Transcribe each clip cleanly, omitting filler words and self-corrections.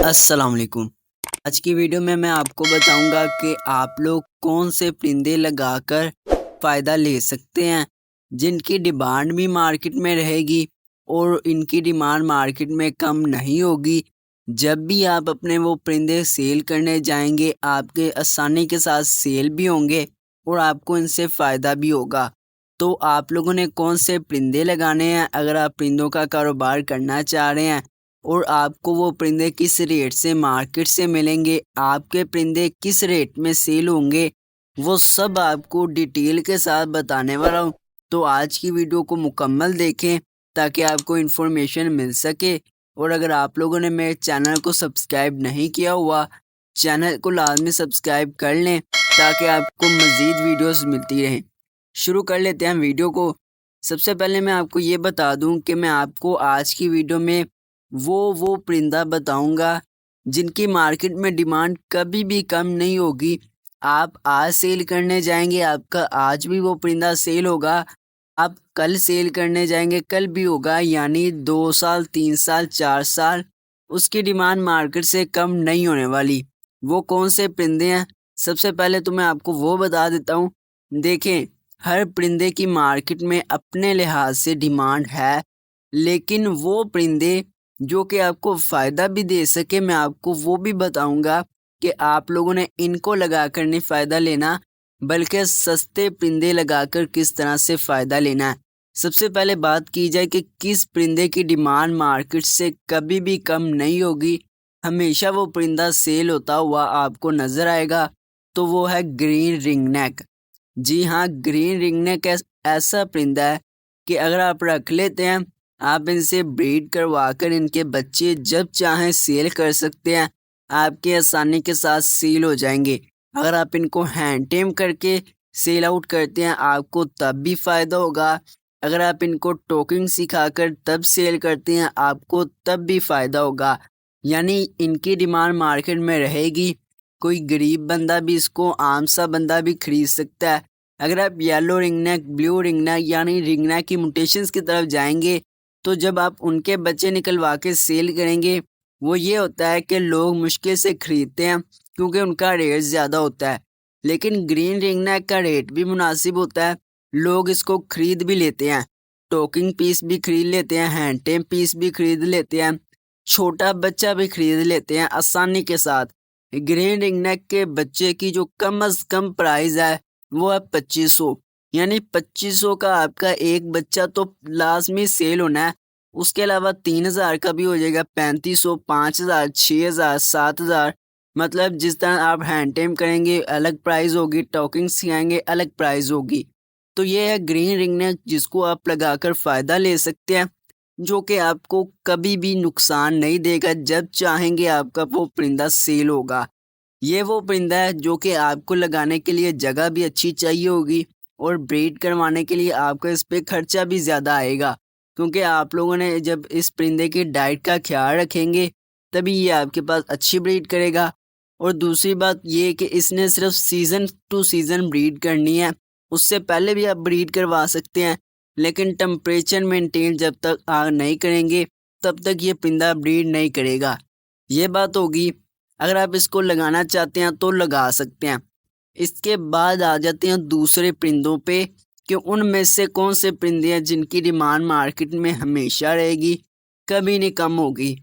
अस्सलाम वालेकुम। आज की वीडियो में मैं आपको बताऊंगा कि आप लोग कौन से परिंदे लगाकर फ़ायदा ले सकते हैं जिनकी डिमांड भी मार्केट में रहेगी और इनकी डिमांड मार्केट में कम नहीं होगी। जब भी आप अपने वो परिंदे सेल करने जाएंगे आपके आसानी के साथ सेल भी होंगे और आपको इनसे फ़ायदा भी होगा। तो आप लोगों ने कौन से परिंदे लगाने हैं अगर आप परिंदों का कारोबार करना चाह रहे हैं, और आपको वो परिंदे किस रेट से मार्केट से मिलेंगे, आपके परिंदे किस रेट में सेल होंगे, वो सब आपको डिटेल के साथ बताने वाला हूँ। तो आज की वीडियो को मुकम्मल देखें ताकि आपको इन्फॉर्मेशन मिल सके। और अगर आप लोगों ने मेरे चैनल को सब्सक्राइब नहीं किया हुआ, चैनल को लाजमी सब्सक्राइब कर लें ताकि आपको मज़ीद वीडियोस मिलती रहें। शुरू कर लेते हैं वीडियो को। सबसे पहले मैं आपको ये बता दूं कि मैं आपको आज की वीडियो में वो परिंदा बताऊंगा जिनकी मार्केट में डिमांड कभी भी कम नहीं होगी। आप आज सेल करने जाएंगे, आपका आज भी वो परिंदा सेल होगा। आप कल सेल करने जाएंगे, कल भी होगा। यानी 2 साल, 3 साल, 4 साल उसकी डिमांड मार्केट से कम नहीं होने वाली। वो कौन से परिंदे हैं, सबसे पहले तो मैं आपको वो बता देता हूँ। देखें, हर परिंदे की मार्केट में अपने लिहाज से डिमांड है, लेकिन वो परिंदे जो कि आपको फ़ायदा भी दे सके मैं आपको वो भी बताऊंगा कि आप लोगों ने इनको लगाकर नहीं फ़ायदा लेना, बल्कि सस्ते परिंदे लगाकर किस तरह से फ़ायदा लेना है। सबसे पहले बात की जाए कि किस परिंदे की डिमांड मार्केट से कभी भी कम नहीं होगी, हमेशा वो परिंदा सेल होता हुआ आपको नज़र आएगा, तो वो है ग्रीन रिंगनेक। जी हाँ, ग्रीन रिंगनेक ऐसा परिंदा है कि अगर आप रख लेते हैं, आप इनसे ब्रीड करवा कर इनके बच्चे जब चाहें सेल कर सकते हैं, आपके आसानी के साथ सेल हो जाएंगे। अगर आप इनको हैंड टेम करके सेल आउट करते हैं आपको तब भी फ़ायदा होगा। अगर आप इनको टोकिंग सिखाकर तब सेल करते हैं आपको तब भी फ़ायदा होगा। यानी इनकी डिमांड मार्केट में रहेगी। कोई गरीब बंदा भी इसको, आम सा बंदा भी खरीद सकता है। अगर आप येलो रिंगनेक, ब्लू रिंगनेक यानी रिंगनेक की म्यूटेशंस की तरफ जाएंगे, तो जब आप उनके बच्चे निकलवा के सेल करेंगे, वो ये होता है कि लोग मुश्किल से खरीदते हैं क्योंकि उनका रेट ज़्यादा होता है। लेकिन ग्रीन रिंगनेक का रेट भी मुनासिब होता है, लोग इसको खरीद भी लेते हैं। टोकिंग पीस भी खरीद लेते हैं, हैंड टेम पीस भी खरीद लेते हैं, छोटा बच्चा भी खरीद लेते हैं आसानी के साथ। ग्रीन रिंगनेक के बच्चे की जो कम अज़ कम प्राइस है वो है 2500। यानी 2500 का आपका एक बच्चा तो लाजमी सेल होना है। उसके अलावा 3000 का भी हो जाएगा, 3500, 5000, 6000, 7000। मतलब जिस तरह आप हैंड टेम करेंगे अलग प्राइस होगी, टॉकिंग सिखाएंगे अलग प्राइस होगी। तो ये है ग्रीन रिंगनेक जिसको आप लगाकर फ़ायदा ले सकते हैं, जो कि आपको कभी भी नुकसान नहीं देगा। जब चाहेंगे आपका वो परिंदा सेल होगा। ये वो परिंदा है जो कि आपको लगाने के लिए जगह भी अच्छी चाहिए होगी और ब्रीड करवाने के लिए आपका इस पे खर्चा भी ज़्यादा आएगा, क्योंकि आप लोगों ने जब इस परिंदे की डाइट का ख्याल रखेंगे तभी ये आपके पास अच्छी ब्रीड करेगा। और दूसरी बात ये कि इसने सिर्फ सीज़न टू सीज़न ब्रीड करनी है, उससे पहले भी आप ब्रीड करवा सकते हैं, लेकिन टेम्परेचर मेंटेन जब तक आप नहीं करेंगे तब तक ये परिंदा ब्रीड नहीं करेगा। ये बात होगी। अगर आप इसको लगाना चाहते हैं तो लगा सकते हैं। इसके बाद आ जाते हैं दूसरे परिंदों पे कि उनमें से कौन से परिंदे हैं जिनकी डिमांड मार्केट में हमेशा रहेगी, कभी नहीं कम होगी।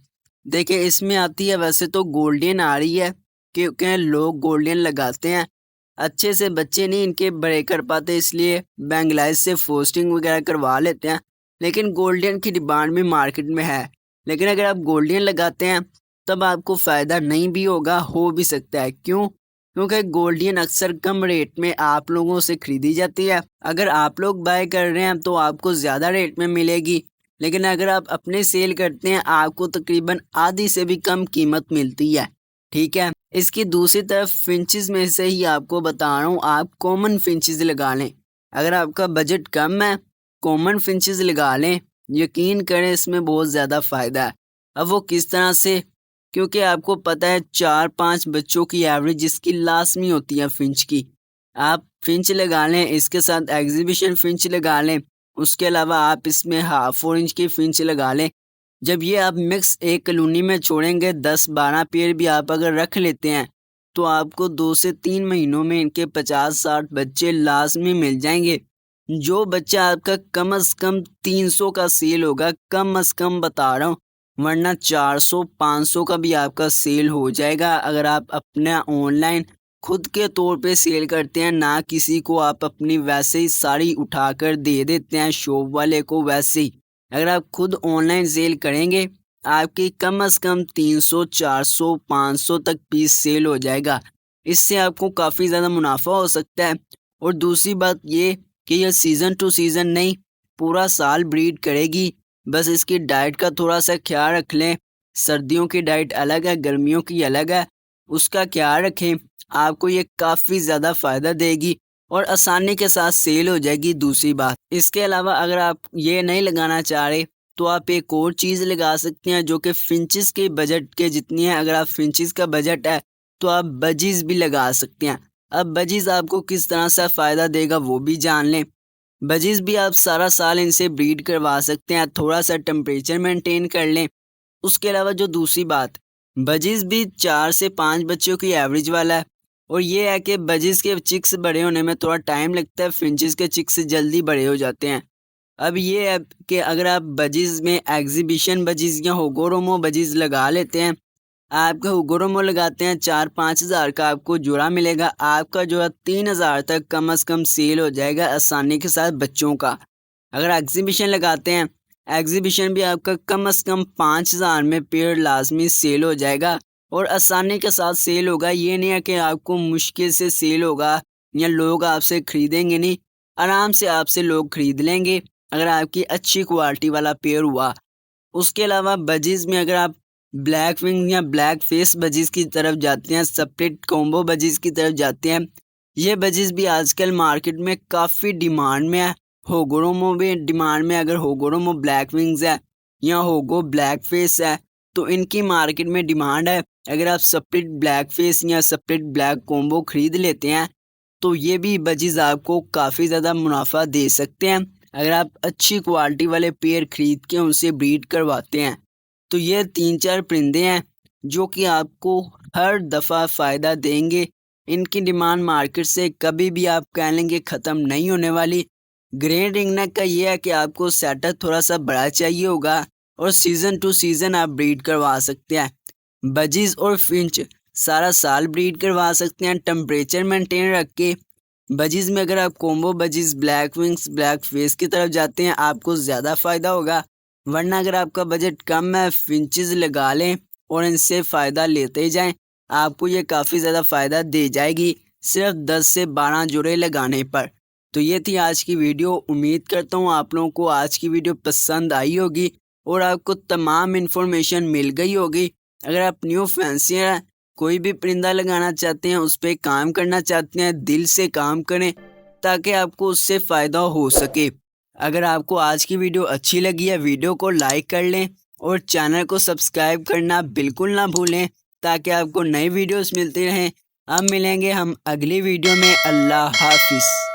देखिए, इसमें आती है वैसे तो गोल्डन आ रही है, क्योंकि लोग गोल्डन लगाते हैं, अच्छे से बच्चे नहीं इनके बड़े कर पाते, इसलिए बैंगलाइज से फोस्टिंग वगैरह करवा लेते हैं। लेकिन गोल्डन की डिमांड भी मार्केट में है। लेकिन अगर आप गोल्डन लगाते हैं तब आपको फ़ायदा नहीं भी होगा, हो भी सकता है। क्यों? क्योंकि गोल्डन अक्सर कम रेट में आप लोगों से ख़रीदी जाती है। अगर आप लोग बाय कर रहे हैं तो आपको ज़्यादा रेट में मिलेगी, लेकिन अगर आप अपने सेल करते हैं आपको तकरीबन आधी से भी कम कीमत मिलती है। ठीक है। इसकी दूसरी तरफ फिंचेस में से ही आपको बता रहा हूँ, आप कॉमन फिंचेस लगा लें। अगर आपका बजट कम है, कॉमन फिंचेस लगा लें। यकीन करें, इसमें बहुत ज़्यादा फ़ायदा है। अब वो किस तरह से? क्योंकि आपको पता है 4-5 बच्चों की एवरेज इसकी लाजमी होती है फिंच की। आप फिंच लगा लें, इसके साथ एग्जीबिशन फिंच लगा लें, उसके अलावा आप इसमें हाफ ऑरेंज की फिंच लगा लें। जब ये आप मिक्स एक कॉलोनी में छोड़ेंगे 10-12 पेयर भी आप अगर रख लेते हैं तो आपको 2 से 3 महीनों में इनके 50-60 बच्चे लाजमी मिल जाएंगे। जो बच्चा आपका कम से कम 300 का सेल होगा, कम से कम बता रहा हूँ, वरना 400-500 का भी आपका सेल हो जाएगा अगर आप अपना ऑनलाइन खुद के तौर पे सेल करते हैं, ना किसी को आप अपनी वैसे ही साड़ी उठाकर दे देते हैं शॉप वाले को। वैसे ही अगर आप खुद ऑनलाइन सेल करेंगे आपकी कम से कम 300, 400, 500 तक पीस सेल हो जाएगा। इससे आपको काफ़ी ज़्यादा मुनाफा हो सकता है। और दूसरी बात ये कि यह सीज़न टू सीज़न नहीं, पूरा साल ब्रीड करेगी। बस इसकी डाइट का थोड़ा सा ख्याल रख लें। सर्दियों की डाइट अलग है, गर्मियों की अलग है, उसका ख्याल रखें। आपको ये काफ़ी ज़्यादा फ़ायदा देगी और आसानी के साथ सेल हो जाएगी। दूसरी बात, इसके अलावा अगर आप ये नहीं लगाना चाह रहे तो आप एक और चीज़ लगा सकते हैं जो कि फिंचिस के बजट के जितनी है। अगर आप फिंचिस का बजट है तो आप बजीज़ भी लगा सकते हैं। अब बजीज़ आपको किस तरह से फ़ायदा देगा वो भी जान लें। बजीज़ भी आप सारा साल इनसे ब्रीड करवा सकते हैं, थोड़ा सा टेम्परेचर मेंटेन कर लें। उसके अलावा जो दूसरी बात, बजीज़ भी 4 से 5 बच्चों की एवरेज वाला है। और ये है कि बजीज़ के चिक्स बड़े होने में थोड़ा टाइम लगता है, फिंचिस के चिक्स जल्दी बड़े हो जाते हैं। अब ये है कि अगर आप बजीज़ में एग्जीबिशन बजीज़ या होगोरोमो बजीज़ लगा लेते हैं, आपका होगोरोमो लगाते हैं 4-5 हज़ार का आपको जोड़ा मिलेगा। आपका जोड़ा 3,000 तक कम से कम सेल हो जाएगा आसानी के साथ बच्चों का। अगर एग्जीबिशन लगाते हैं, एग्जीबिशन भी आपका कम से कम 5,000 में पेड़ लाजमी सेल हो जाएगा और आसानी के साथ सेल होगा। ये नहीं है कि आपको मुश्किल से सेल होगा या लोग आपसे ख़रीदेंगे नहीं, आराम से आपसे लोग ख़रीद लेंगे अगर आपकी अच्छी क्वालिटी वाला पेड़ हुआ। उसके अलावा बजीज़ में अगर आप ब्लैक विंग या ब्लैक फेस बजीज़ की तरफ जाते हैं, स्प्लिट कॉम्बो बजीज़ की तरफ जाते हैं, ये बजीज़ भी आजकल मार्केट में काफ़ी डिमांड में है। होगोरोमो भी डिमांड में। अगर होगोरोमो ब्लैक विंग्स है या होगो ब्लैक फेस है तो इनकी मार्केट में डिमांड है। अगर आप स्प्लिट ब्लैक फेस या स्प्लिट ब्लैक कॉम्बो ख़रीद लेते हैं तो ये भी बजीज़ आपको काफ़ी ज़्यादा मुनाफा दे सकते हैं अगर आप अच्छी क्वालिटी वाले पेयर ख़रीद के उनसे ब्रीड करवाते हैं। तो ये 3-4 परिंदे हैं जो कि आपको हर दफ़ा फ़ायदा देंगे। इनकी डिमांड मार्केट से कभी भी आप कह लेंगे ख़त्म नहीं होने वाली। ग्रे रिंगनेक का ये है कि आपको सेटअप थोड़ा सा बड़ा चाहिए होगा और सीज़न टू सीज़न आप ब्रीड करवा सकते हैं। बजीज़ और फिंच सारा साल ब्रीड करवा सकते हैं टेम्परेचर मेंटेन रख के। बजीज़ में अगर आप combo budgies black wings black face की तरफ जाते हैं आपको ज़्यादा फ़ायदा होगा। वरना अगर आपका बजट कम है, फिंचेस लगा लें और इनसे फ़ायदा लेते जाएं, आपको ये काफ़ी ज़्यादा फ़ायदा दे जाएगी सिर्फ 10 से 12 जोड़े लगाने पर। तो ये थी आज की वीडियो। उम्मीद करता हूँ आप लोगों को आज की वीडियो पसंद आई होगी और आपको तमाम इन्फॉर्मेशन मिल गई होगी। अगर आप न्यू फैंसियर हैं, कोई भी परिंदा लगाना चाहते हैं, उस पर काम करना चाहते हैं, दिल से काम करें ताकि आपको उससे फ़ायदा हो सके। अगर आपको आज की वीडियो अच्छी लगी है, वीडियो को लाइक कर लें और चैनल को सब्सक्राइब करना बिल्कुल ना भूलें ताकि आपको नई वीडियोस मिलती रहें। अब मिलेंगे हम अगली वीडियो में। अल्लाह हाफिज़।